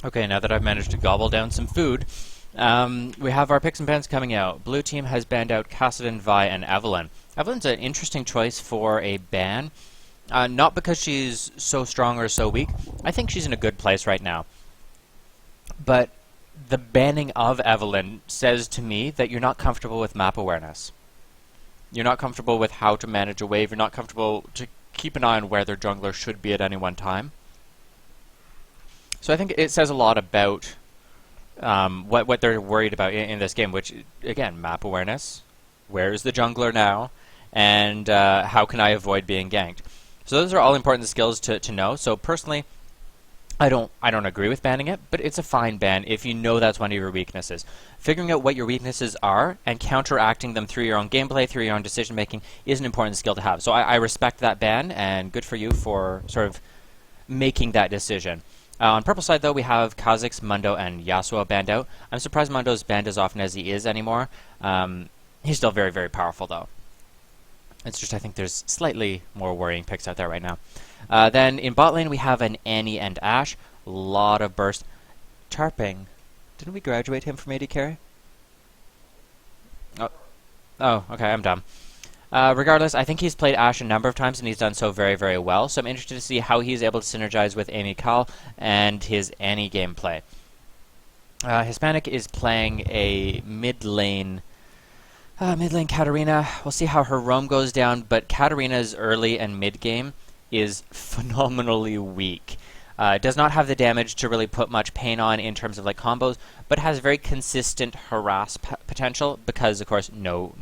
Okay, now that I've managed to gobble down some food, we have our picks and pans coming out. Blue team has banned out Kassadin, Vi, and Evelyn. Evelyn's an interesting choice for a ban. Not because she's so strong or so weak. I think she's in a good place right now. But the banning of Evelyn says to me that you're not comfortable with map awareness. You're not comfortable with how to manage a wave. You're not comfortable to keep an eye on where their jungler should be at any one time. So I think it says a lot about what they're worried about in this game, which, again, map awareness. Where is the jungler now? And how can I avoid being ganked? So those are all important skills to know. So personally, I don't agree with banning it, but it's a fine ban if you know that's one of your weaknesses. Figuring out what your weaknesses are and counteracting them through your own gameplay, through your own decision making, is an important skill to have. So I respect that ban, and good for you for sort of making that decision. On purple side, though, we have Kha'Zix, Mundo, and Yasuo banned out. I'm surprised Mundo's banned as often as he is anymore. He's still very, very powerful, though. It's just I think there's slightly more worrying picks out there right now. Then in bot lane, we have an Annie and Ashe. A lot of burst. Tarping. Didn't we graduate him from AD carry? Oh, okay, I'm dumb. Regardless, I think he's played Ashe a number of times, and he's done so very, very well. So I'm interested to see how he's able to synergize with Amy Cal and his Annie gameplay. Hispanic is playing a mid lane Katarina. We'll see how her roam goes down, but Katarina's early and mid game is phenomenally weak. Does not have the damage to really put much pain on in terms of like combos, but has very consistent harass potential because, of course, no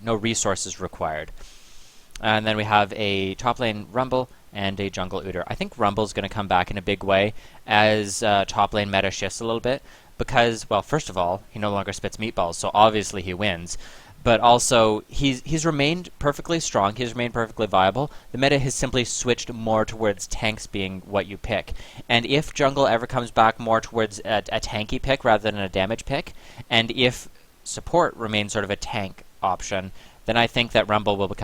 resources required. And then we have a top lane Rumble and a jungle Udyr. I think Rumble's going to come back in a big way as top lane meta shifts a little bit because, well, first of all, he no longer spits meatballs, so obviously he wins. But also, he's remained perfectly strong. He's remained perfectly viable. The meta has simply switched more towards tanks being what you pick. And if jungle ever comes back more towards a tanky pick rather than a damage pick, and if support remains sort of a tank option, then I think that Rumble will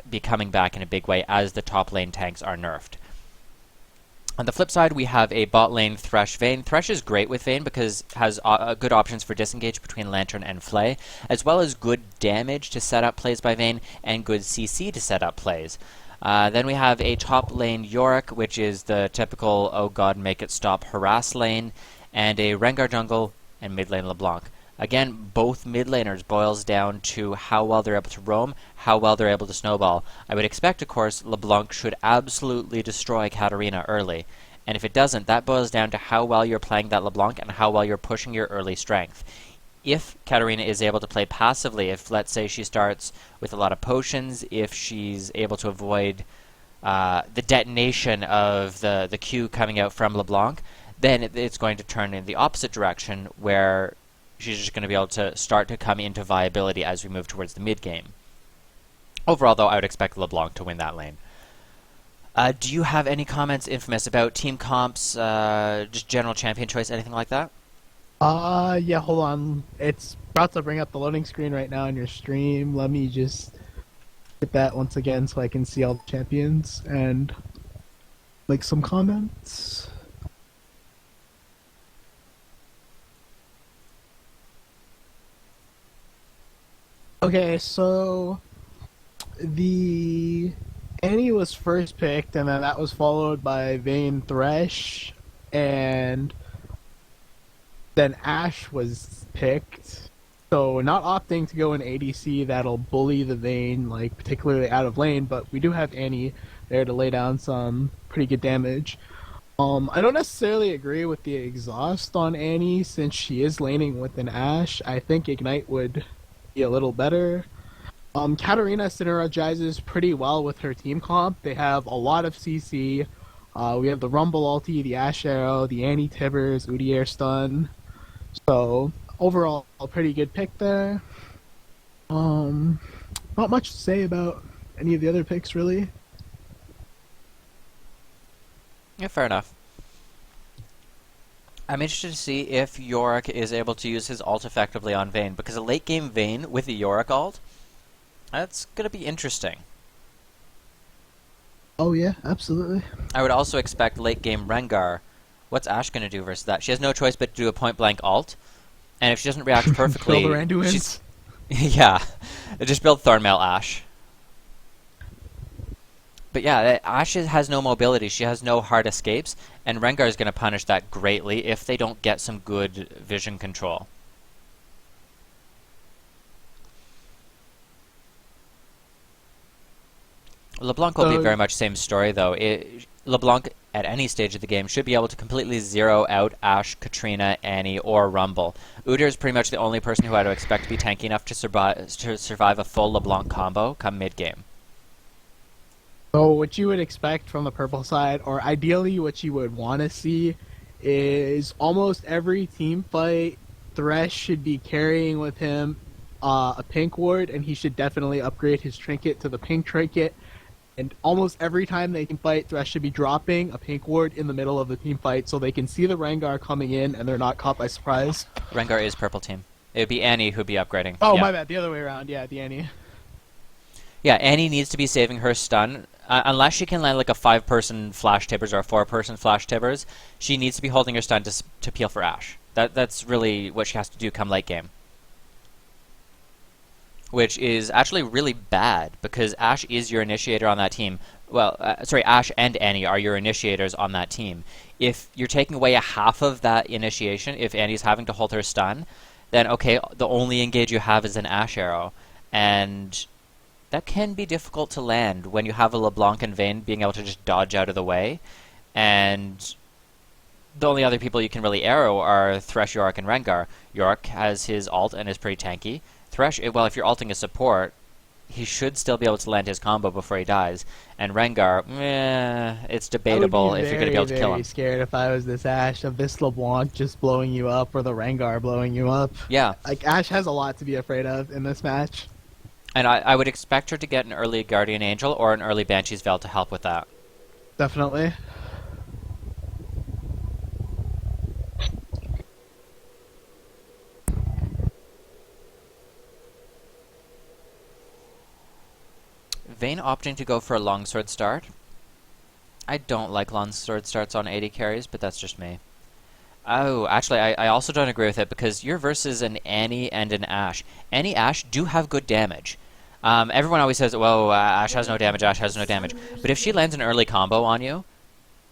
be coming back in a big way as the top lane tanks are nerfed. On the flip side, we have a bot lane Thresh Vayne. Thresh is great with Vayne because it has good options for disengage between Lantern and Flay, as well as good damage to set up plays by Vayne and good CC to set up plays. Then we have a top lane Yorick, which is the typical oh god make it stop harass lane, and a Rengar jungle and mid lane LeBlanc. Again, both mid laners boils down to how well they're able to roam, how well they're able to snowball. I would expect, of course, LeBlanc should absolutely destroy Katarina early. And if it doesn't, that boils down to how well you're playing that LeBlanc and how well you're pushing your early strength. If Katarina is able to play passively, if, let's say, she starts with a lot of potions, if she's able to avoid the detonation of the Q coming out from LeBlanc, then it's going to turn in the opposite direction, where she's just going to be able to start to come into viability as we move towards the mid-game. Overall, though, I would expect LeBlanc to win that lane. Do you have any comments, Infamous, about team comps, just general champion choice, anything like that? Yeah, hold on. It's about to bring up the loading screen right now in your stream. Let me just hit that once again so I can see all the champions and make some comments. Okay, so the Annie was first picked, and then that was followed by Vayne Thresh, and then Ashe was picked. So not opting to go in ADC, that'll bully the Vayne, like particularly out of lane, but we do have Annie there to lay down some pretty good damage. I don't necessarily agree with the exhaust on Annie since she is laning with an Ashe. I think Ignite would be a little better. Katarina synergizes pretty well with her team comp. They have a lot of CC. We have the Rumble ulti, the Ashe arrow, the Annie Tibbers, Udyr stun. So overall, a pretty good pick there. Not much to say about any of the other picks really. Yeah, fair enough. I'm interested to see if Yorick is able to use his ult effectively on Vayne, because a late game Vayne with the Yorick ult, that's going to be interesting. Oh yeah, absolutely. I would also expect late game Rengar what's Ashe going to do versus that? She has no choice but to do a point-blank ult, and if she doesn't react perfectly, Kill the Randuins. she's yeah, just build Thornmail Ashe. But yeah, Ashe has no mobility. She has no hard escapes, and Rengar is going to punish that greatly if they don't get some good vision control. LeBlanc will be very much same story, though. LeBlanc, at any stage of the game, should be able to completely zero out Ashe, Katrina, Annie, or Rumble. Udyr is pretty much the only person who I would expect to be tanky enough to survive a full LeBlanc combo come mid-game. So what you would expect from the purple side, or ideally what you would want to see, is almost every team fight, Thresh should be carrying with him a pink ward, and he should definitely upgrade his trinket to the pink trinket. And almost every time they can fight, Thresh should be dropping a pink ward in the middle of the team fight so they can see the Rengar coming in and they're not caught by surprise. Rengar is purple team. It would be Annie who'd be upgrading. Oh, yeah. My bad. The other way around. Yeah, the Annie. Yeah, Annie needs to be saving her stun. Unless she can land like a 5-person flash tibbers or a 4-person flash tibbers, she needs to be holding her stun to peel for Ashe. That's really what she has to do come late game. Which is actually really bad, because Ashe is your initiator on that team. Well, sorry, Ashe and Annie are your initiators on that team. If you're taking away a half of that initiation, if Annie's having to hold her stun, then okay, the only engage you have is an Ashe arrow. And that can be difficult to land when you have a LeBlanc and Vayne being able to just dodge out of the way. And the only other people you can really arrow are Thresh, Yorick, and Rengar. Yorick has his ult and is pretty tanky. Thresh, well, if you're ulting a support, he should still be able to land his combo before he dies. And Rengar, it's debatable if you're going to be able to kill him. I would be very scared if I was this Ashe of this LeBlanc just blowing you up or the Rengar blowing you up. Yeah. Like, Ashe has a lot to be afraid of in this match. And I would expect her to get an early Guardian Angel or an early Banshee's Veil to help with that. Definitely. Vayne opting to go for a longsword start. I don't like longsword starts on AD carries, but that's just me. Oh, actually, I also don't agree with it, because you're versus an Annie and an Ashe. Annie, Ashe do have good damage. Everyone always says, well, Ashe has no damage, Ashe has no damage. But if she lands an early combo on you,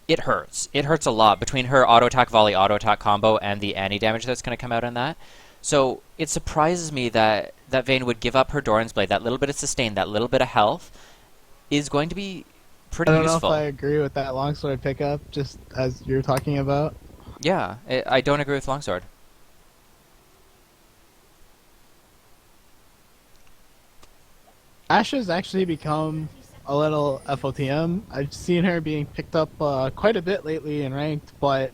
it hurts. It hurts a lot between her auto-attack volley, auto-attack combo, and the Annie damage that's going to come out in that. So it surprises me that Vayne would give up her Doran's Blade. That little bit of sustain, that little bit of health, is going to be pretty useful. I don't know if I agree with that longsword pickup, just as you're talking about. Yeah, I don't agree with longsword. Ashe has actually become a little FOTM. I've seen her being picked up quite a bit lately in ranked, but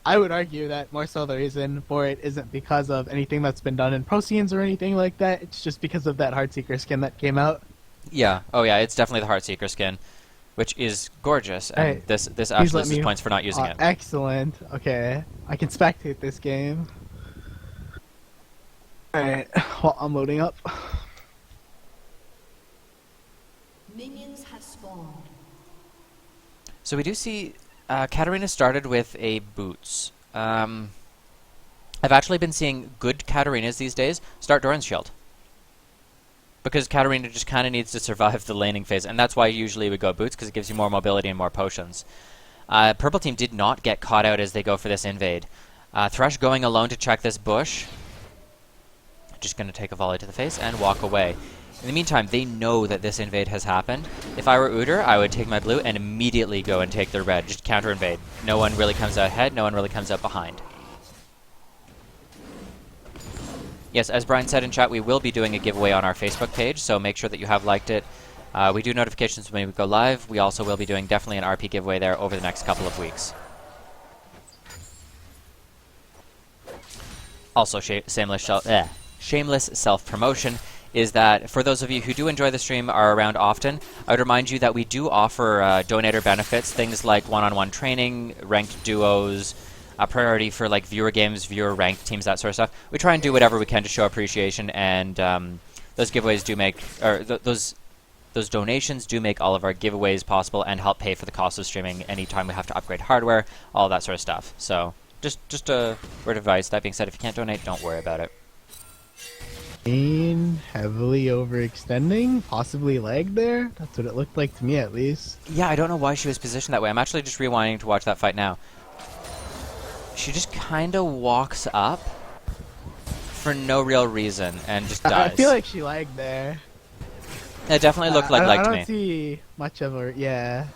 I would argue that more so the reason for it isn't because of anything that's been done in pro scenes or anything like that. It's just because of that Heartseeker skin that came out. Yeah. Oh yeah, it's definitely the Heartseeker skin, which is gorgeous. And Hey, this Ashe loses points for not using it. Excellent. Okay. I can spectate this game. Alright, well, I'm loading up. Minions have spawned. So we do see Katarina started with a boots. I've actually been seeing good Katarinas these days start Doran's Shield. Because Katarina just kind of needs to survive the laning phase, and that's why usually we go boots, because it gives you more mobility and more potions. Purple team did not get caught out as they go for this invade. Thresh going alone to check this bush. Just going to take a volley to the face and walk away. In the meantime, they know that this invade has happened. If I were Udyr, I would take my blue and immediately go and take their red. Just counter invade. No one really comes out ahead, no one really comes out behind. Yes, as Brian said in chat, we will be doing a giveaway on our Facebook page, so make sure that you have liked it. We do notifications when we go live. We also will be doing definitely an RP giveaway there over the next couple of weeks. Also, shameless self-promotion is that for those of you who do enjoy the stream, are around often, I would remind you that we do offer donator benefits, things like one-on-one training, ranked duos, a priority for like viewer games, viewer ranked teams, that sort of stuff. We try and do whatever we can to show appreciation, and those giveaways do make, or those those donations do make all of our giveaways possible and help pay for the cost of streaming anytime we have to upgrade hardware, all that sort of stuff. So just a word of advice. That being said, if you can't donate, don't worry about it. Vayne heavily overextending, possibly leg there. That's what it looked like to me, at least. Yeah, I don't know why she was positioned that way. I'm actually just rewinding to watch that fight now. She just kind of walks up for no real reason and just dies. I feel like she lagged there. It definitely looked like leg to I me. don't see much of her. Yeah.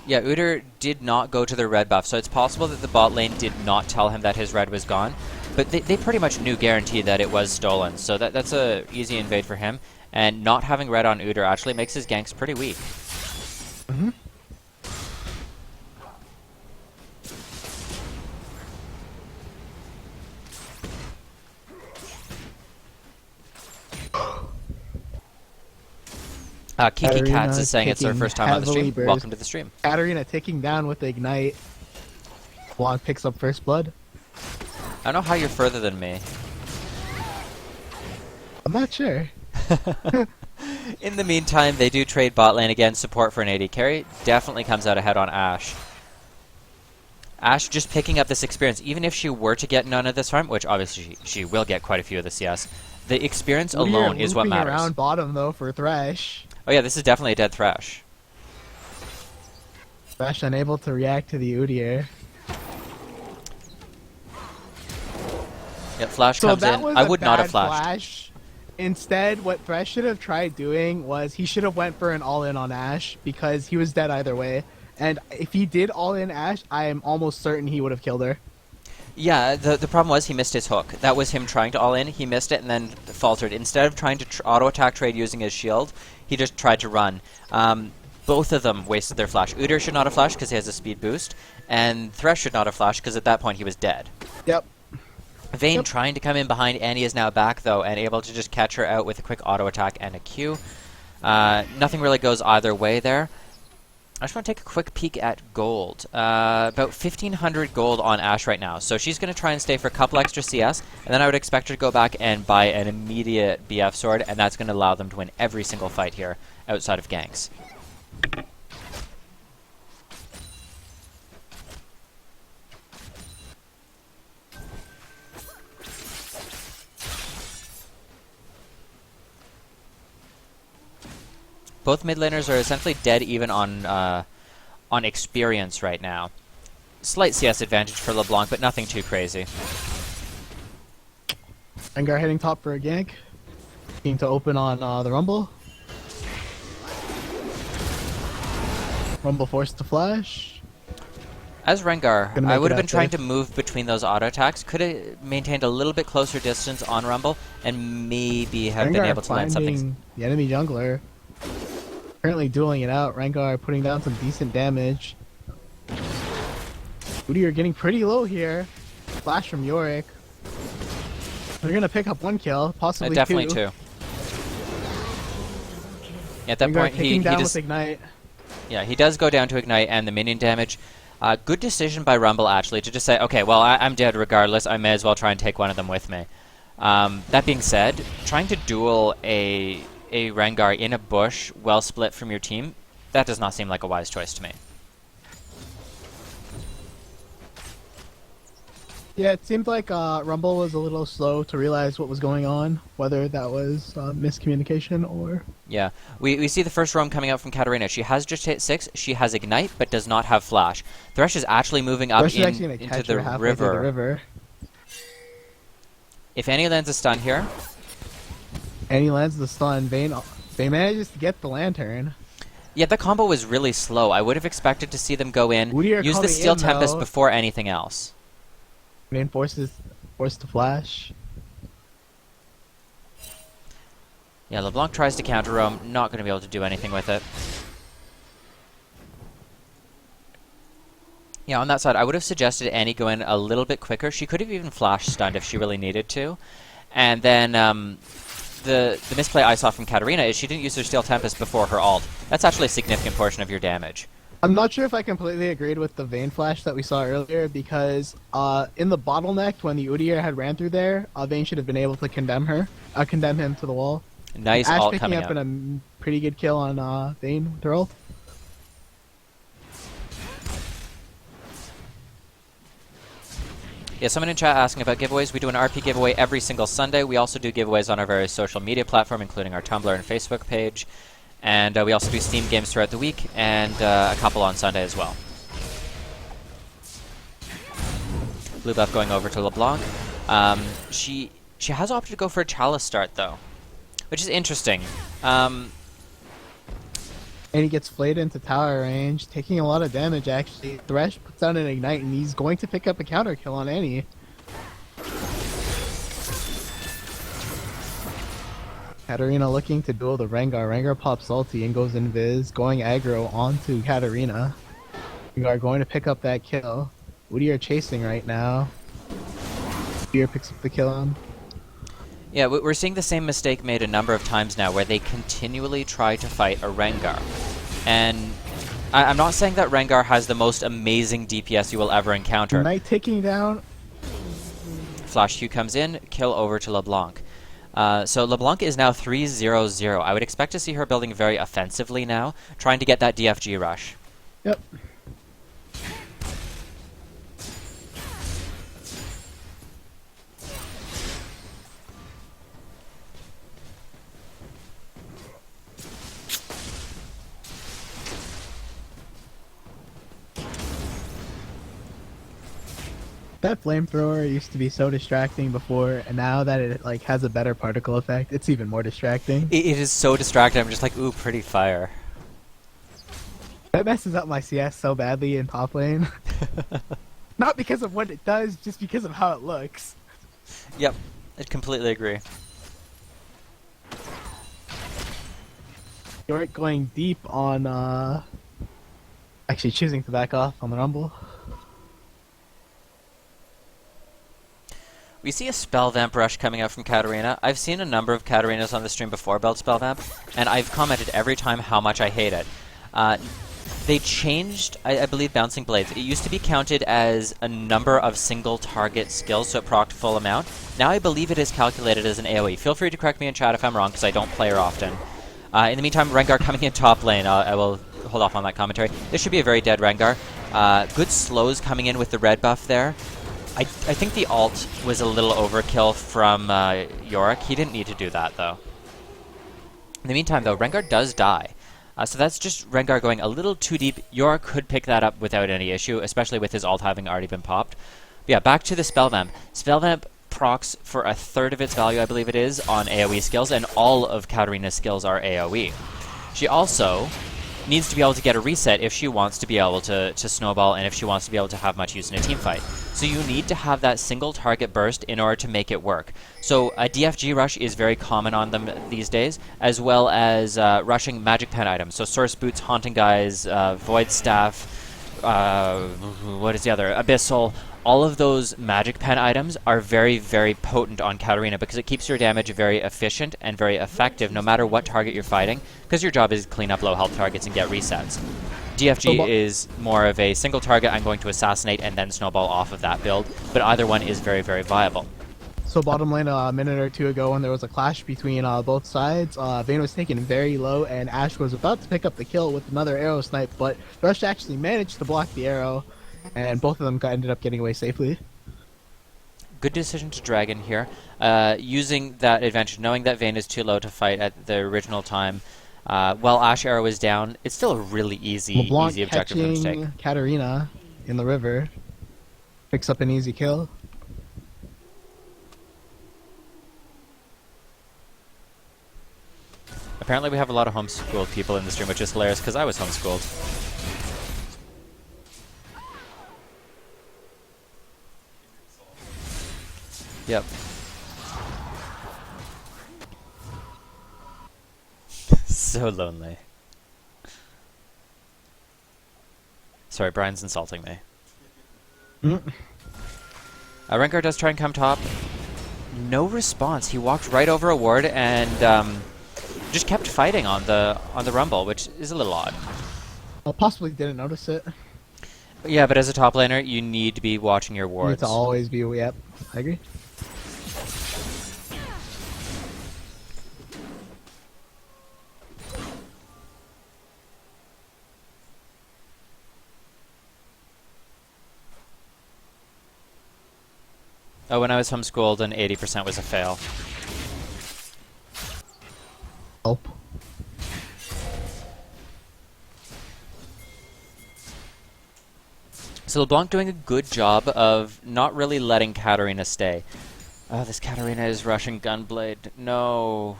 Yeah, Udyr did not go to the red buff, so it's possible that the bot lane did not tell him that his red was gone. But they pretty much knew guaranteed that it was stolen, so that's a easy invade for him. And not having red on Udyr actually makes his ganks pretty weak. Mm-hmm. Kiki Katarina Cats is saying it's their taking first time on the stream. heavily burst. Welcome to the stream. Katarina taking down with the Ignite. Long picks up first blood. I don't know how you're further than me. I'm not sure. In the meantime, they do trade bot lane again. Support for an AD carry definitely comes out ahead on Ashe. Ashe just picking up this experience. Even if she were to get none of this farm, which obviously she will get quite a few of the CS, the experience alone is what matters. Around bottom though for Thresh. Oh yeah, this is definitely a dead Thresh. Thresh unable to react to the Udyr. Yep, Flash comes in. I would not have flashed. Flash. Instead, what Thresh should have tried doing was he should have went for an all-in on Ashe because he was dead either way. And if he did all-in Ashe, I am almost certain he would have killed her. Yeah, the problem was he missed his hook. That was him trying to all-in. He missed it and then faltered. Instead of trying to auto-attack trade using his shield, he just tried to run. Both of them wasted their flash. Udyr should not have flashed because he has a speed boost, and Thresh should not have flashed because at that point he was dead. Yep. Vayne trying to come in behind Annie is now back, though, and able to just catch her out with a quick auto-attack and a Q. Nothing really goes either way there. I just want to take a quick peek at gold. About 1,500 gold on Ashe right now. So she's going to try and stay for a couple extra CS, and then I would expect her to go back and buy an immediate BF sword, and that's going to allow them to win every single fight here outside of ganks. Both mid laners are essentially dead even on experience right now. Slight CS advantage for LeBlanc, but nothing too crazy. Rengar heading top for a gank. Looking to open on the Rumble. Rumble forced to flash. As Rengar, I would have been trying to move between those auto attacks. Could have maintained a little bit closer distance on Rumble, and maybe have been able to land something. The enemy jungler. Currently dueling it out. Rengar putting down some decent damage. Udyr getting pretty low here. Flash from Yorick. They're gonna pick up one kill, possibly definitely two. Yeah, at that Rengar point, he down does. with Ignite. Yeah, he does go down to Ignite and the minion damage. Good decision by Rumble actually to just say, okay, well I'm dead regardless. I may as well try and take one of them with me. That being said, trying to duel a Rengar in a bush, well split from your team, that does not seem like a wise choice to me. Yeah, it seemed like Rumble was a little slow to realize what was going on, whether that was miscommunication or... Yeah, we see the first roam coming out from Katarina. She has just hit 6, she has Ignite, but does not have Flash. Thresh is actually moving up into the river. If Annie lands a stun here... Annie lands the stun. Vayne manages to get the lantern. Yeah, the combo was really slow. I would have expected to see them go in, Udyr use the Steel Tempest though. before anything else. Vayne forced to flash. Yeah, LeBlanc tries to counter roam, not going to be able to do anything with it. Yeah, on that side, I would have suggested Annie go in a little bit quicker. She could have even flash stunned if she really needed to. And then the misplay I saw from Katarina is she didn't use her Steel Tempest before her ult. That's actually a significant portion of your damage. I'm not sure if I completely agreed with the Vayne flash that we saw earlier because in the bottleneck when the Udyr had ran through there, Vayne should have been able to condemn him to the wall. Nice Ash ult picking coming up out. in a pretty good kill on Vayne with her ult. Yeah, someone in chat asking about giveaways. We do an RP giveaway every single Sunday. We also do giveaways on our various social media platform, including our Tumblr and Facebook page. And we also do Steam games throughout the week, and a couple on Sunday as well. Blue buff going over to LeBlanc. She has opted to go for a Chalice start, though, which is interesting. And he gets flayed into tower range, taking a lot of damage actually. Thresh puts down an ignite and he's going to pick up a counter kill on Annie. Katarina looking to duel the Rengar. Rengar pops ulti and goes invis, going aggro onto Katarina. Rengar going to pick up that kill. Woody are chasing right now. Fear picks up the kill on. Yeah, we're seeing the same mistake made a number of times now, where they continually try to fight a Rengar. And I'm not saying that Rengar has the most amazing DPS you will ever encounter. Ignite ticking down. Flash Q comes in, kill over to LeBlanc. So LeBlanc is now 3-0-0. I would expect to see her building very offensively now, trying to get that DFG rush. Yep. That flamethrower used to be so distracting before, and now that it like has a better particle effect, it's even more distracting. It is so distracting. I'm just like, ooh, pretty fire. That messes up my CS so badly in top lane. Not because of what it does, just because of how it looks. Yep, I completely agree. Yorick going deep on, actually choosing to back off on the Rumble. We see a Spell Vamp rush coming out from Katarina. I've seen a number of Katarinas on the stream before build Spell Vamp, and I've commented every time how much I hate it. They changed, I believe, Bouncing Blades. It used to be counted as a number of single target skills, so it procced full amount. Now I believe it is calculated as an AoE. Feel free to correct me in chat if I'm wrong, because I don't play her often. In the meantime, Rengar coming in top lane. I will hold off on that commentary. This should be a very dead Rengar. Good slows coming in with the red buff there. I think the ult was a little overkill from Yorick. He didn't need to do that, though. In the meantime, though, Rengar does die. So that's just Rengar going a little too deep. Yorick could pick that up without any issue, especially with his ult having already been popped. But yeah, back to the Spell Vamp. Spell Vamp procs for a third of its value, I believe it is, on AoE skills, and all of Katarina's skills are AoE. She also needs to be able to get a reset if she wants to be able to snowball and if she wants to be able to have much use in a team fight. So you need to have that single target burst in order to make it work. So a DFG rush is very common on them these days, as well as rushing magic pen items. So Source Boots, Haunting Guys, Void Staff, what is the other? Abyssal. All of those magic pen items are very, very potent on Katarina because it keeps your damage very efficient and very effective no matter what target you're fighting, because your job is to clean up low health targets and get resets. DFG is more of a single target I'm going to assassinate and then snowball off of that build, but either one is very, very viable. So bottom lane a minute or two ago when there was a clash between both sides, Vayne was taken very low and Ashe was about to pick up the kill with another arrow snipe, but Thresh actually managed to block the arrow and both of them ended up getting away safely. Good decision to Dragon here. Using that advantage, knowing that Vayne is too low to fight at the original time, while Ashe arrow is down, it's still a really easy objective for him to take. Katarina in the river, picks up an easy kill. Apparently we have a lot of homeschooled people in the stream, which is hilarious because I was homeschooled. Yep. So lonely. Sorry, Brian's insulting me. Rengar does try and come top. No response. He walked right over a ward and just kept fighting on the Rumble, which is a little odd. I possibly didn't notice it. Yeah, but as a top laner, you need to be watching your wards. You need to always be, yep, I agree. Oh, when I was homeschooled, an 80% was a fail. Help. So LeBlanc doing a good job of not really letting Katarina stay. Oh, this Katarina is rushing Gunblade. No.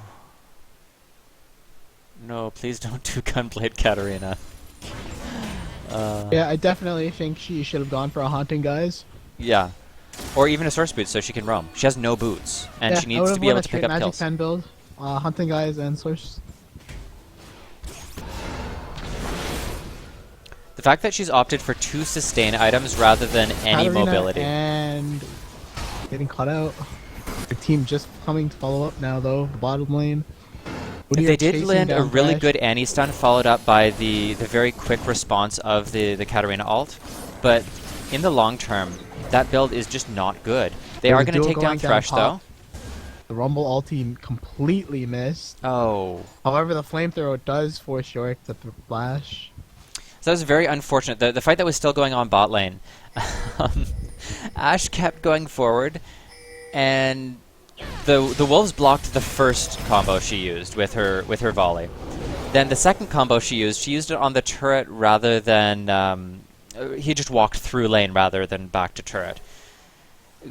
No, please don't do Gunblade Katarina. Yeah, I definitely think she should have gone for a Haunting Guys. Yeah. Or even a Source Boot so she can roam. She has no boots, and Yeah, she I needs would to have be won able a to pick straight up Magic kills. 10 build. Hunting Guys and Source. The fact that she's opted for 2 sustain items rather than any Katarina mobility. And getting caught out. The team just coming to follow up now, though. The bottom lane. They did land a really Thresh. good anti-stun, followed up by the very quick response of the Katarina ult. But in the long term, that build is just not good. They There's are a going to duel take down going down Thresh, top. though. The Rumble ulti completely missed. Oh. However, the flamethrower does force Yorick to flash. So that was very unfortunate. The fight that was still going on bot lane, Ashe kept going forward, and the wolves blocked the first combo she used with her volley. Then the second combo she used it on the turret rather than he just walked through lane rather than back to turret.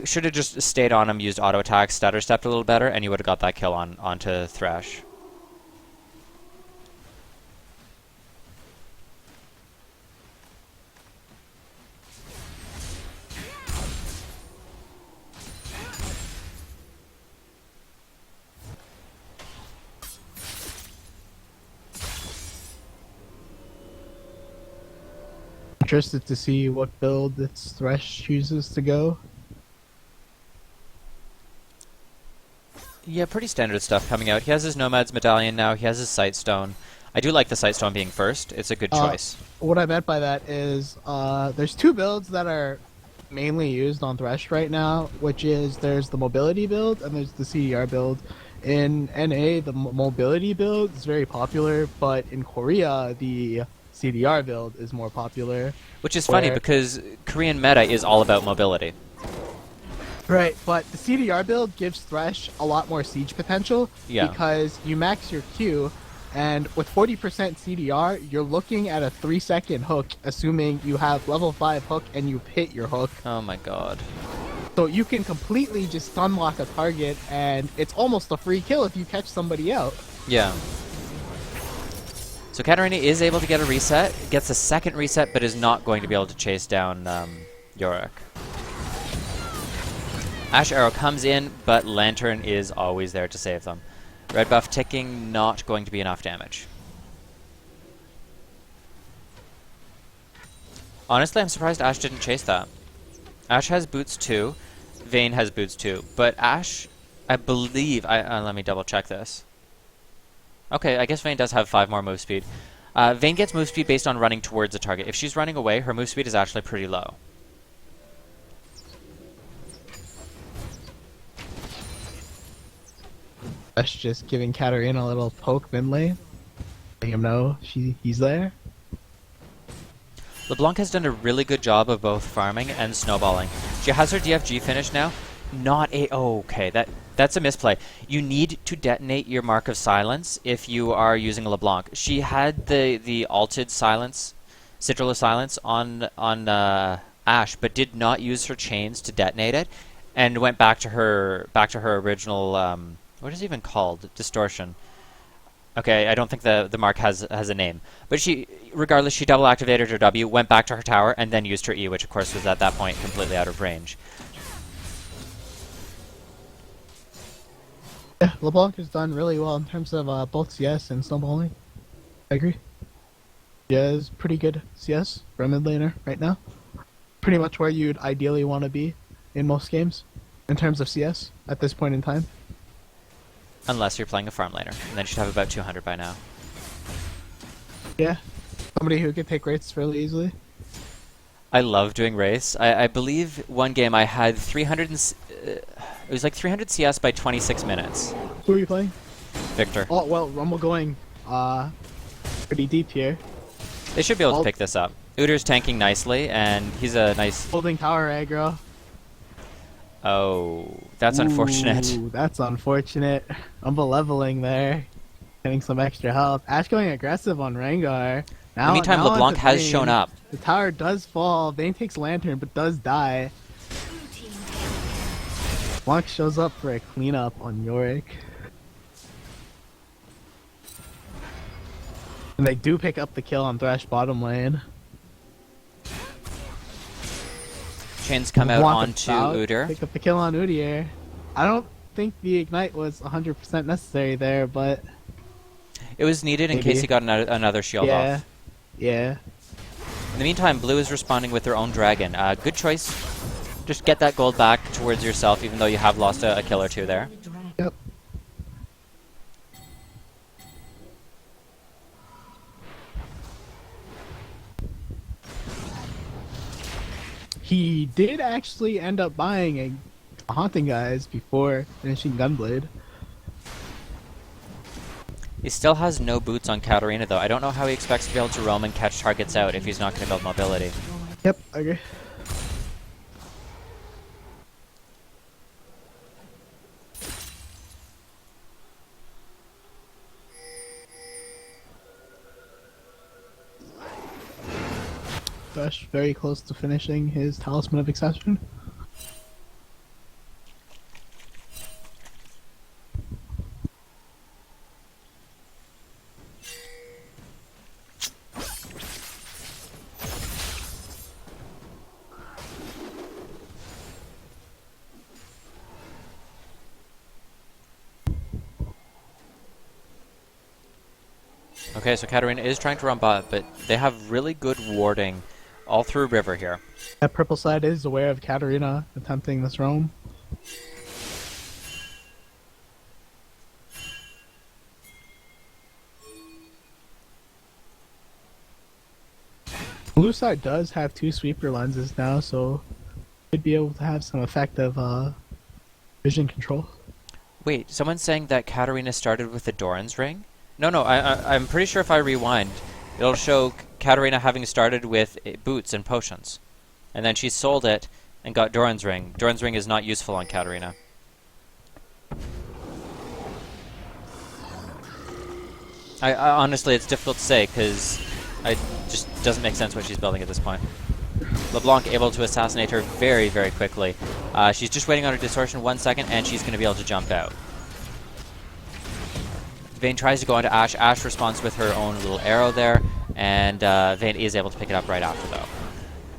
Should have just stayed on him, used auto attack, stutter stepped a little better, and you would have got that kill onto Thresh. Interested to see what build its Thresh chooses to go. Yeah, pretty standard stuff coming out. He has his Nomad's Medallion now. He has his Sightstone. I do like the Sightstone being first. It's a good choice. What I meant by that is there's 2 builds that are mainly used on Thresh right now, which is there's the mobility build and there's the CDR build. In NA, the mobility build is very popular, but in Korea, the CDR build is more popular. Which is funny because Korean meta is all about mobility. Right, but the CDR build gives Thresh a lot more siege potential Yeah. because you max your Q, and with 40% CDR, you're looking at a 3-second hook, assuming you have level 5 hook and you've hit your hook. Oh my god. So you can completely just stun lock a target, and it's almost a free kill if you catch somebody out. Yeah. So Katarina is able to get a reset, gets a second reset, but is not going to be able to chase down Yorick. Ashe Arrow comes in, but Lantern is always there to save them. Red buff ticking, not going to be enough damage. Honestly, I'm surprised Ashe didn't chase that. Ashe has boots too. Vayne has boots too. But Ashe, I believe... let me double check this. Okay, I guess Vayne does have 5 more move speed. Vayne gets move speed based on running towards a target. If she's running away, her move speed is actually pretty low. That's just giving Katarina a little poke mid lane. Letting him know he's there. LeBlanc has done a really good job of both farming and snowballing. She has her DFG finish now. Not a... Oh, okay, that's a misplay. You need to detonate your Mark of Silence if you are using LeBlanc. She had the alted silence, Sigil of Silence on Ashe, but did not use her chains to detonate it, and went back to her original... what is it even called? Distortion. Okay, I don't think the mark has a name. But regardless, she double activated her W, went back to her tower, and then used her E, which of course was at that point completely out of range. Yeah, LeBlanc has done really well in terms of both CS and snowballing. I agree. Yeah, is pretty good CS for a mid laner right now. Pretty much where you'd ideally want to be in most games in terms of CS at this point in time. Unless you're playing a farm laner, and then you should have about 200 by now. Yeah, somebody who can take rates fairly easily. I love doing race. I believe one game I had 300 it was like 300 CS by 26 minutes. Who are you playing? Victor. Oh, well, Rumble going pretty deep here. They should be able to pick this up. Uder's tanking nicely, and he's a nice... Holding tower aggro. Oh, that's unfortunate. Ooh, that's unfortunate. Rumble leveling there. Getting some extra health. Ash going aggressive on Rengar. In the meantime, Now LeBlanc onto has shown Vayne. up. The tower does fall. Vayne takes Lantern, but does die. Blanc shows up for a cleanup on Yorick. And they do pick up the kill on Thresh bottom lane. Chains come out LeBlanc onto about Udyr. pick up the kill on Udyr. I don't think the ignite was 100% necessary there, but It was needed in Maybe. case he got another shield yeah, off. yeah. In the meantime, Blue is responding with their own dragon. Good choice. Just get that gold back towards yourself, even though you have lost a kill or two there. Yep. He did actually end up buying a Haunting Guys before finishing Gunblade. He still has no boots on Katarina, though. I don't know how he expects to be able to roam and catch targets out if he's not going to build mobility. Yep, I agree. Thresh very close to finishing his Talisman of Accession. Okay, so Katarina is trying to run bot, but they have really good warding all through river here. That purple side is aware of Katarina attempting this roam. Blue side does have 2 sweeper lenses now, so should be able to have some effective vision control. Wait, someone's saying that Katarina started with the Doran's ring? No, I'm pretty sure if I rewind, it'll show Katarina having started with boots and potions. And then she sold it and got Doran's ring. Doran's ring is not useful on Katarina. I honestly, it's difficult to say because it just doesn't make sense what she's building at this point. LeBlanc able to assassinate her very, very quickly. She's just waiting on her distortion 1 second, and she's going to be able to jump out. Vayne tries to go onto Ashe. Ashe responds with her own little arrow there, and Vayne is able to pick it up right after, though.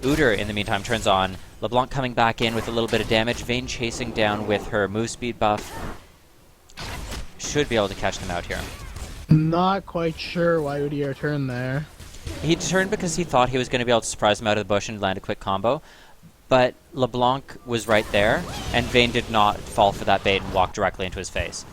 Udyr, in the meantime, turns on. LeBlanc coming back in with a little bit of damage. Vayne chasing down with her move speed buff. Should be able to catch them out here. Not quite sure why Udyr turned there. He turned because he thought he was going to be able to surprise him out of the bush and land a quick combo. But LeBlanc was right there, and Vayne did not fall for that bait and walk directly into his face.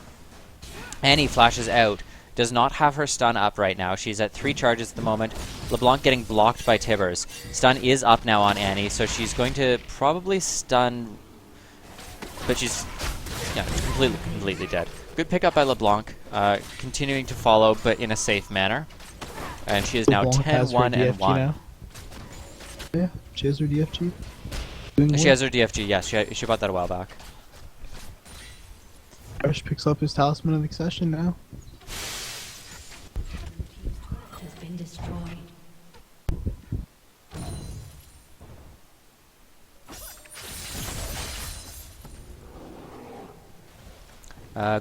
Annie flashes out. Does not have her stun up right now. She's at 3 charges at the moment. LeBlanc getting blocked by Tibbers. Stun is up now on Annie, so she's going to probably stun... But she's completely dead. Good pickup by LeBlanc. Continuing to follow, but in a safe manner. And she is now LeBlanc has her 10-1 and DFG 1. now. Yeah, she has her DFG. She has her DFG, yes. She bought that a while back. Thresh picks up his Talisman of Accession now. Has been destroyed.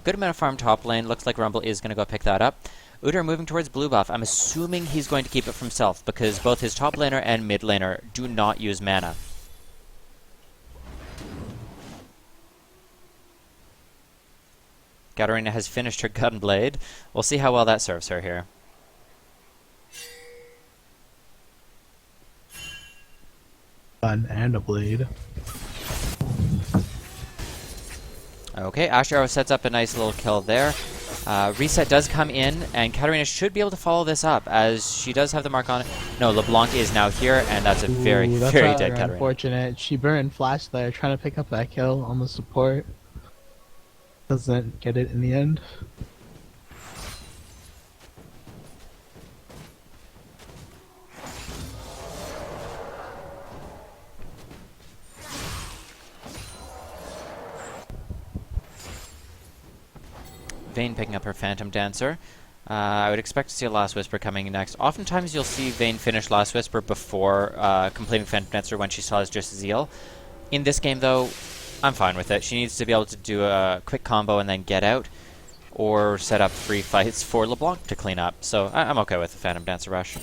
Good amount of farm top lane. Looks like Rumble is going to go pick that up. Udyr moving towards blue buff. I'm assuming he's going to keep it for himself because both his top laner and mid laner do not use mana. Katarina has finished her Gunblade. We'll see how well that serves her here. Gun and a blade. Okay, Ashe Arrow sets up a nice little kill there. Reset does come in, and Katarina should be able to follow this up, as she does have the mark on it. No, LeBlanc is now here, and that's a very, Ooh, that's very rather dead Katarina. unfortunate. She burned Flash there, trying to pick up that kill on the support. Doesn't get it in the end. Vayne picking up her Phantom Dancer. I would expect to see a Last Whisper coming next. Oftentimes you'll see Vayne finish Last Whisper before completing Phantom Dancer when she still has just Zeal. In this game, though, I'm fine with it. She needs to be able to do a quick combo and then get out, or set up free fights for LeBlanc to clean up. So I'm okay with the Phantom Dancer rush.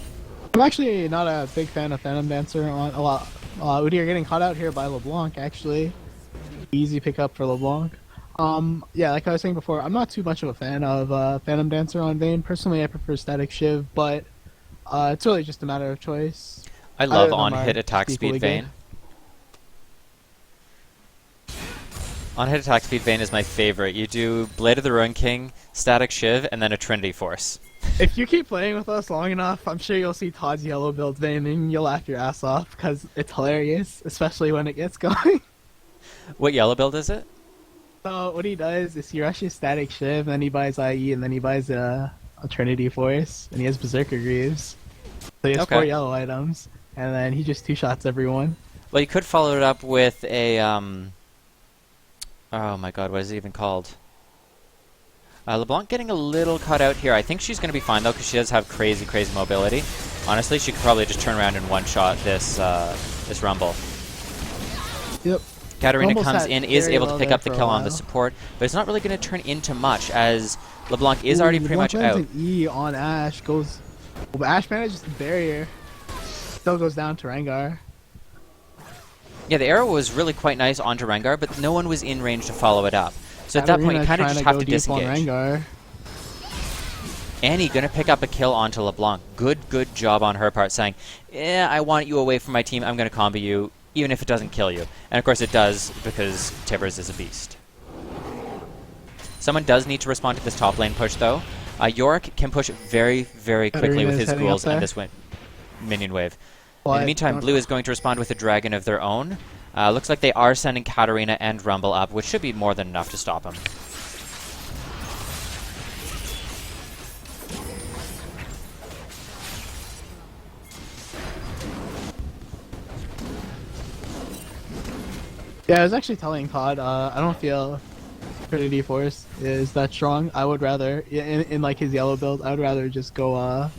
I'm actually not a big fan of Phantom Dancer on a lot. Udyr getting caught out here by LeBlanc, actually. Easy pickup for LeBlanc. Yeah, like I was saying before, I'm not too much of a fan of Phantom Dancer on Vayne. Personally, I prefer Static Shiv, but it's really just a matter of choice. I love on-hit attack speed Vayne. On-hit attack speed Vayne is my favorite. You do Blade of the Ruin King, Static Shiv, and then a Trinity Force. If you keep playing with us long enough, I'm sure you'll see Todd's yellow build Vayne and you'll laugh your ass off because it's hilarious, especially when it gets going. What yellow build is it? So what he does is he rushes Static Shiv, then he buys IE, and then he buys a Trinity Force, and he has Berserker Greaves. So he has 4 yellow items, and then he just 2-shots everyone. Well, you could follow it up with a, oh my god, what is it even called? LeBlanc getting a little cut out here. I think she's going to be fine, though, because she does have crazy, crazy mobility. Honestly, she could probably just turn around and one-shot this, this Rumble. Yep. Katarina Rumble's comes in, is able to pick up the kill on the support, but it's not really going to turn into much, as LeBlanc is already pretty much out. An E on Ashe goes... Well, but Ashe manages the barrier. Still goes down to Rengar. Yeah, the arrow was really quite nice onto Rengar, but no one was in range to follow it up. So at that point, you kind of just have to disengage. Annie going to pick up a kill onto LeBlanc. Good job on her part, saying, yeah, I want you away from my team, I'm going to combo you, even if it doesn't kill you. And of course it does, because Tibbers is a beast. Someone does need to respond to this top lane push, though. Yorick can push very, very quickly with his ghouls and this minion wave. In the meantime, Blue is going to respond with a dragon of their own. Looks like they are sending Katarina and Rumble up, which should be more than enough to stop him. Yeah, I was actually telling Todd, I don't feel Trinity Force is that strong. I would rather, in like his yellow build, I would rather just go, what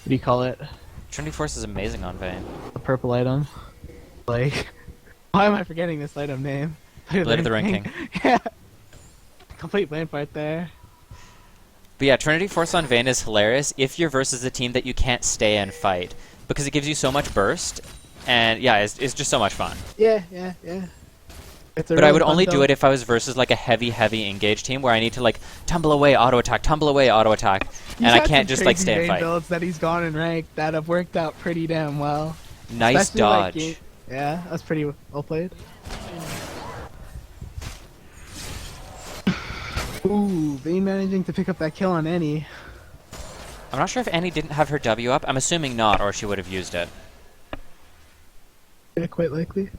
do you call it? Trinity Force is amazing on Vayne. A purple item. Like, why am I forgetting this item name? Blade of the Ruin King. Yeah. Complete blank part there. But yeah, Trinity Force on Vayne is hilarious if you're versus a team that you can't stay and fight, because it gives you so much burst, and yeah, it's just so much fun. Yeah. But I would only do it if I was versus like a heavy engaged team where I need to like tumble away, auto attack, and I can't just like stay and fight. Builds that he's gone and ranked that have worked out pretty damn well. Nice especially dodge. Like, yeah, that's pretty well played. Ooh, Vayne managing to pick up that kill on Annie. I'm not sure if Annie didn't have her W up. I'm assuming not, or she would have used it. Yeah, quite likely.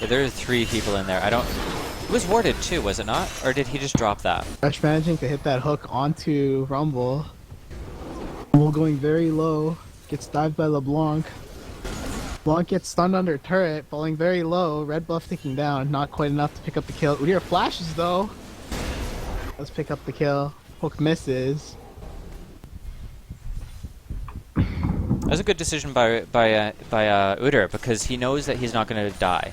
Yeah, there are 3 people in there. It was warded too, was it not? Or did he just drop that? Rush managing to hit that hook onto Rumble. Rumble going very low. Gets dived by LeBlanc. LeBlanc gets stunned under turret, falling very low. Red buff ticking down. Not quite enough to pick up the kill. Udyr flashes though. Let's pick up the kill. Hook misses. That was a good decision by Udyr, because he knows that he's not going to die.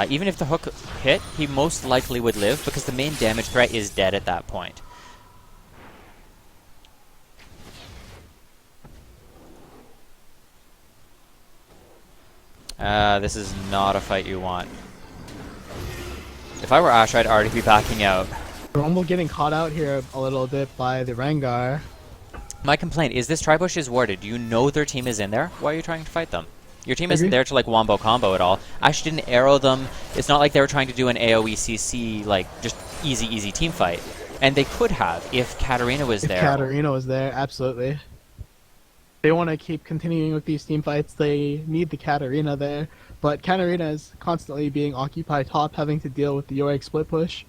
Even if the hook hit, he most likely would live, because the main damage threat is dead at that point. This is not a fight you want. If I were Ashe, I'd already be backing out. Rumble getting caught out here a little bit by the Rengar. My complaint is this tribush is warded. You know their team is in there. Why are you trying to fight them? Your team isn't there to like wombo combo at all. Ashe didn't arrow them. It's not like they were trying to do an AoE CC, like just easy team fight. And they could have if Katarina was there. If Katarina was there, absolutely. They want to keep continuing with these team fights. They need the Katarina there. But Katarina is constantly being occupied top, having to deal with the Yorick split push.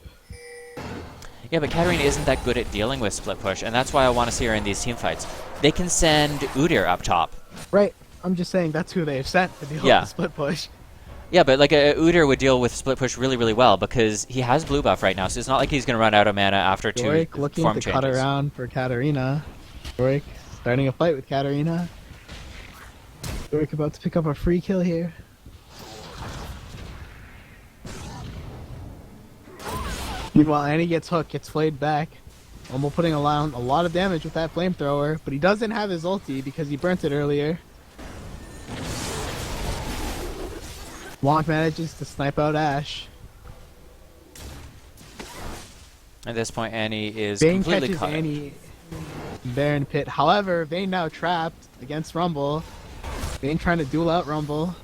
Yeah, but Katarina isn't that good at dealing with split push, and that's why I want to see her in these team fights. They can send Udyr up top. Right. I'm just saying that's who they've sent to deal Yeah. with the split push. Yeah, but like a Udyr would deal with split push really, really well because he has blue buff right now, so it's not like he's going to run out of mana after two Yorick looking form to changes. cut around for Katarina. Yorick starting a fight with Katarina. Yorick about to pick up a free kill here. Meanwhile, Annie gets hooked, gets flayed back. Rumble putting a lot of damage with that flamethrower, but he doesn't have his ulti because he burnt it earlier. Wonk manages to snipe out Ashe. At this point, Annie is Vayne completely catches caught. Annie in Baron Pit. However, Vayne now trapped against Rumble. Vayne trying to duel out Rumble.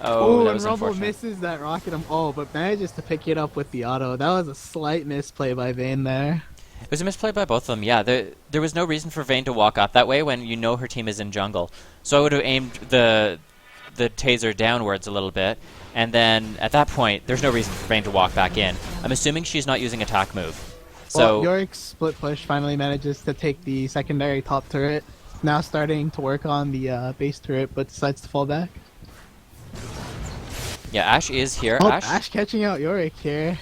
Oh, Ooh, that and was Rumble unfortunate. misses that rocket. But manages to pick it up with the auto. That was a slight misplay by Vayne there. It was a misplay by both of them, yeah. There was no reason for Vayne to walk up that way when you know her team is in jungle. So I would have aimed the taser downwards a little bit, and then at that point, there's no reason for Vayne to walk back in. I'm assuming she's not using attack move. So Well, Yorick's split push finally manages to take the secondary top turret. Now starting to work on the base turret, but decides to fall back. yeah, Ashe is here. Oh, Ashe Ashe catching out Yorick here.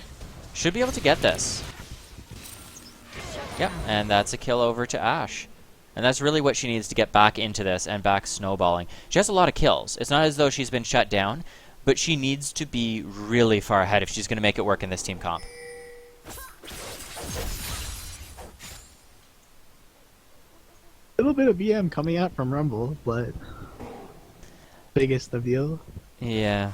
should be able to get this. Yep, and that's a kill over to Ashe. And that's really what she needs to get back into this and back snowballing. She has a lot of kills. It's not as though she's been shut down, but she needs to be really far ahead if she's going to make it work in this team comp. A little bit of BM coming out from Rumble, but biggest of deal. Yeah.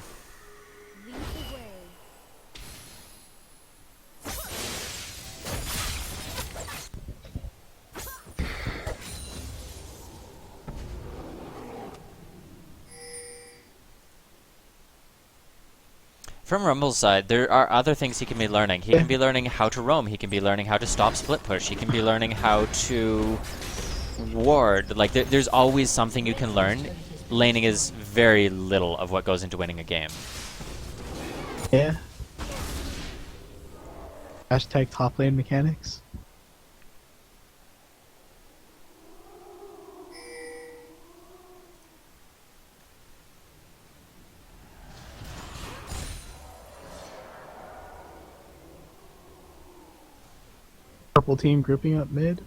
From Rumble's side, there are other things he can be learning. He can be learning how to roam. He can be learning how to stop split push. He can be learning how to ward. Like, there's always something you can learn. Laning is very little of what goes into winning a game. Yeah. Hashtag top lane mechanics. Purple team grouping up mid.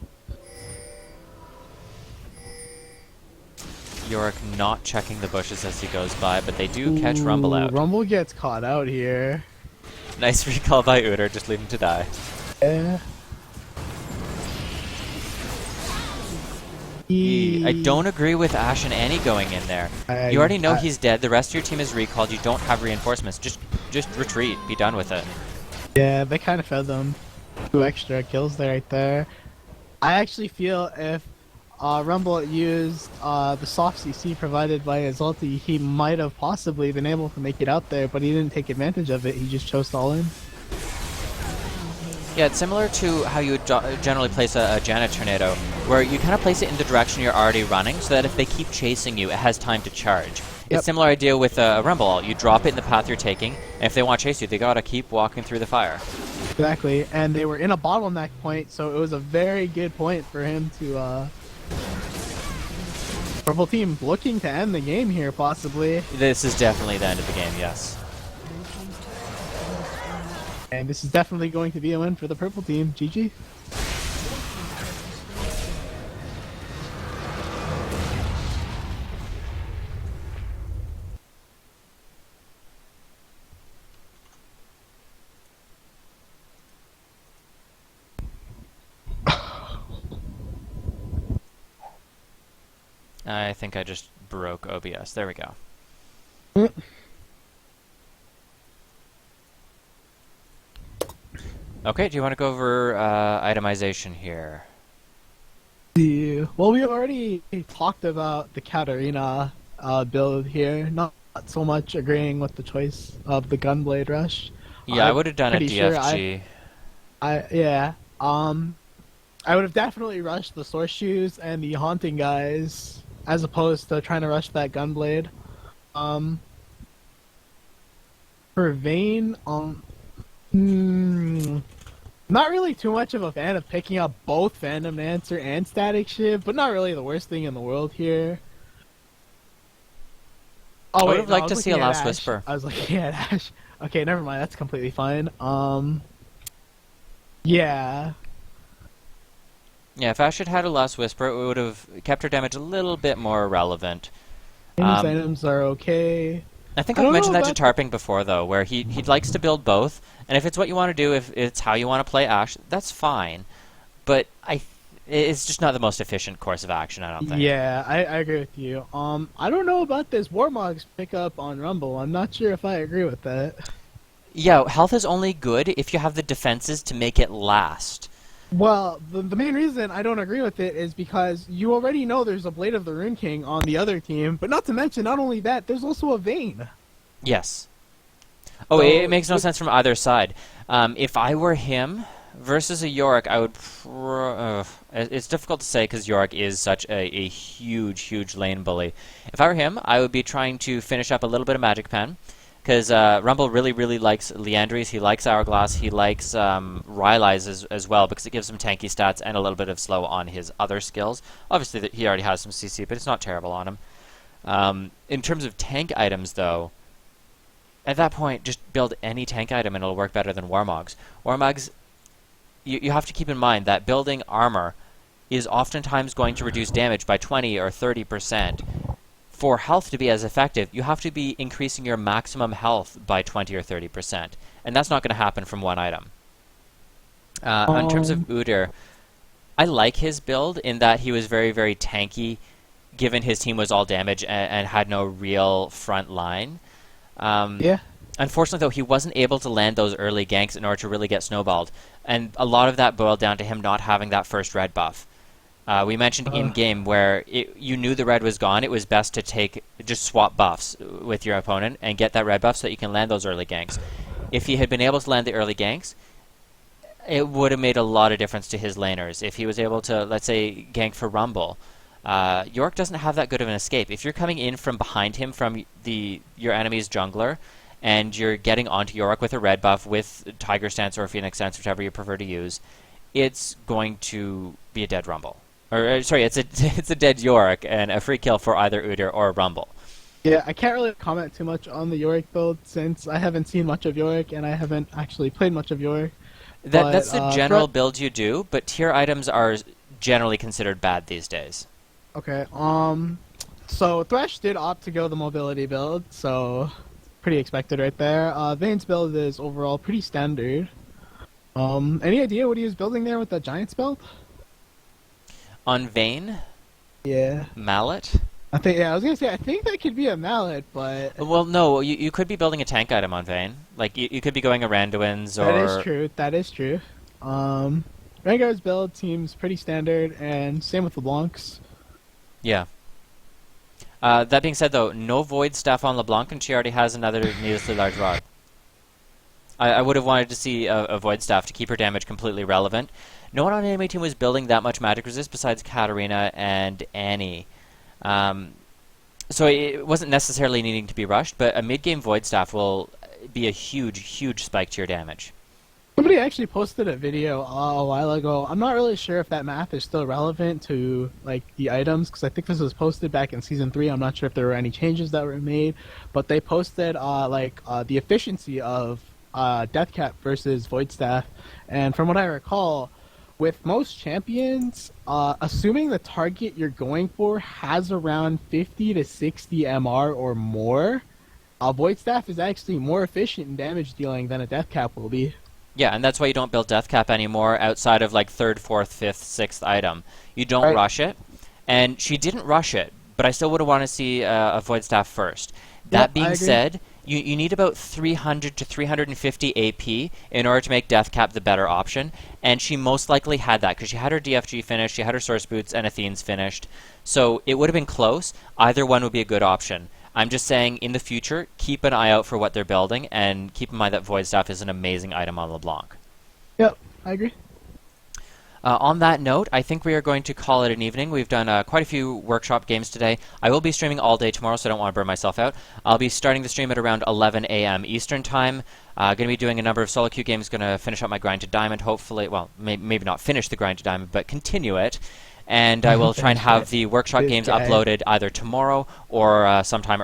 Yorick not checking the bushes as he goes by, but they do catch Rumble out. Rumble gets caught out here. Nice recall by Udyr, just leave him to die. Yeah. I don't agree with Ashe and Annie going in there. You already know he's dead. The rest of your team is recalled. You don't have reinforcements. Just retreat. Be done with it. Yeah, they kind of fed them 2 extra kills there right there. I actually feel if Rumble used the soft CC provided by his ulti, he might have possibly been able to make it out there, but he didn't take advantage of it. He just chose to all in. Yeah, it's similar to how you would generally place a Janet Tornado, where you kind of place it in the direction you're already running, so that if they keep chasing you, it has time to charge. Yep. It's similar idea with a Rumble ult. You drop it in the path you're taking, and if they want to chase you, they gotta keep walking through the fire. Exactly, and they were in a bottleneck point, so it was a very good point for him to Purple team looking to end the game here, possibly. This is definitely the end of the game, yes. And this is definitely going to be a win for the purple team. GG. I think I just broke OBS. There we go. Okay, do you want to go over itemization here? Yeah. Well, we already talked about the Katarina build here. Not so much agreeing with the choice of the Gunblade Rush. Yeah, I would have done a pretty sure DFG. I would have definitely rushed the Source Shoes and the Haunting guys as opposed to trying to rush that Gunblade. For Vayne, Not really too much of a fan of picking up both Phantom Dancer and Static Shiv, but not really the worst thing in the world here. I Oh would wait, have no, I liked was to see looking a at Last Ash. Whisper. I was looking at Ash. Okay, never mind. That's completely fine. Yeah. Yeah, if Ash had had a Last Whisper, it would have kept her damage a little bit more relevant. These Um, items are okay. I think I I've don't know mentioned that to about Tarping before, though, where he likes to build both, and if it's what you want to do, if it's how you want to play Ash, that's fine. But it's just not the most efficient course of action, I don't think. Yeah, I agree with you. I don't know about this Warmog's pickup on Rumble. I'm not sure if I agree with that. Yeah, health is only good if you have the defenses to make it last. Well, the main reason I don't agree with it is because you already know there's a Blade of the Rune King on the other team, but not to mention, not only that, there's also a Vayne. Yes. Oh, So, it makes no sense from either side. If I were him versus a Yorick, I would... it's difficult to say because Yorick is such a huge, huge lane bully. If I were him, I would be trying to finish up a little bit of Magic Pen. Because Rumble really, really likes Leandries, he likes Hourglass, he likes Rylai's as well, because it gives him tanky stats and a little bit of slow on his other skills. Obviously, he already has some CC, but it's not terrible on him. In terms of tank items, though, at that point, just build any tank item and it'll work better than Warmogs. Warmogs, you have to keep in mind that building armor is oftentimes going to reduce damage by 20 or 30%. For health to be as effective, you have to be increasing your maximum health by 20 or 30%. And that's not going to happen from one item. In terms of Udyr, I like his build in that he was very, very tanky, given his team was all damage and had no real front line. Yeah. Unfortunately, though, he wasn't able to land those early ganks in order to really get snowballed. And a lot of that boiled down to him not having that first red buff. We mentioned in-game where you knew the red was gone, it was best to just swap buffs with your opponent and get that red buff so that you can land those early ganks. If he had been able to land the early ganks, it would have made a lot of difference to his laners. If he was able to, let's say, gank for Rumble, York doesn't have that good of an escape. If you're coming in from behind him from your enemy's jungler, and you're getting onto York with a red buff, with Tiger Stance or Phoenix Stance, whichever you prefer to use, it's going to be a dead Rumble. Sorry, it's a dead Yorick and a free kill for either Udyr or Rumble. Yeah, I can't really comment too much on the Yorick build since I haven't seen much of Yorick and I haven't actually played much of Yorick. That's the general build you do, but tier items are generally considered bad these days. Okay, so Thresh did opt to go the mobility build, so pretty expected right there. Vayne's build is overall pretty standard. Any idea what he was building there with the Giants build? On Vayne? Yeah. Mallet? I was gonna say, I think that could be a mallet, but... Well, no, you could be building a tank item on Vayne. Like, you could be going a Randuin's or... That is true. Rengar's build seems pretty standard, and same with LeBlanc's. Yeah. That being said, though, no Void Staff on LeBlanc, and she already has another needlessly large rod. I would have wanted to see a Void Staff to keep her damage completely relevant. No one on the enemy team was building that much magic resist besides Katarina and Annie. So it wasn't necessarily needing to be rushed, but a mid-game Void Staff will be a huge, huge spike to your damage. Somebody actually posted a video a while ago. I'm not really sure if that math is still relevant to like the items, because I think this was posted back in Season 3. I'm not sure if there were any changes that were made, but they posted the efficiency of Death Cap versus Void Staff, and from what I recall, with most champions, assuming the target you're going for has around 50 to 60 MR or more, Void Staff is actually more efficient in damage dealing than a Death Cap will be. Yeah, and that's why you don't build Death Cap anymore outside of like 3rd, 4th, 5th, 6th item. You don't rush it, and she didn't rush it, but I still would have wanted to see a Void Staff first. That being said, you need about 300 to 350 AP in order to make Death Cap the better option, and she most likely had that because she had her DFG finished, she had her Source Boots, and Athene's finished. So it would have been close. Either one would be a good option. I'm just saying, in the future, keep an eye out for what they're building, and keep in mind that Void Staff is an amazing item on LeBlanc. Yep, I agree. On that note, I think we are going to call it an evening. We've done quite a few workshop games today. I will be streaming all day tomorrow, so I don't want to burn myself out. I'll be starting the stream at around 11 a.m. Eastern Time. Going to be doing a number of solo queue games. Going to finish up my grind to diamond, hopefully. Well, maybe not finish the grind to diamond, but continue it. And I will try and have the workshop This games guy. uploaded either tomorrow or sometime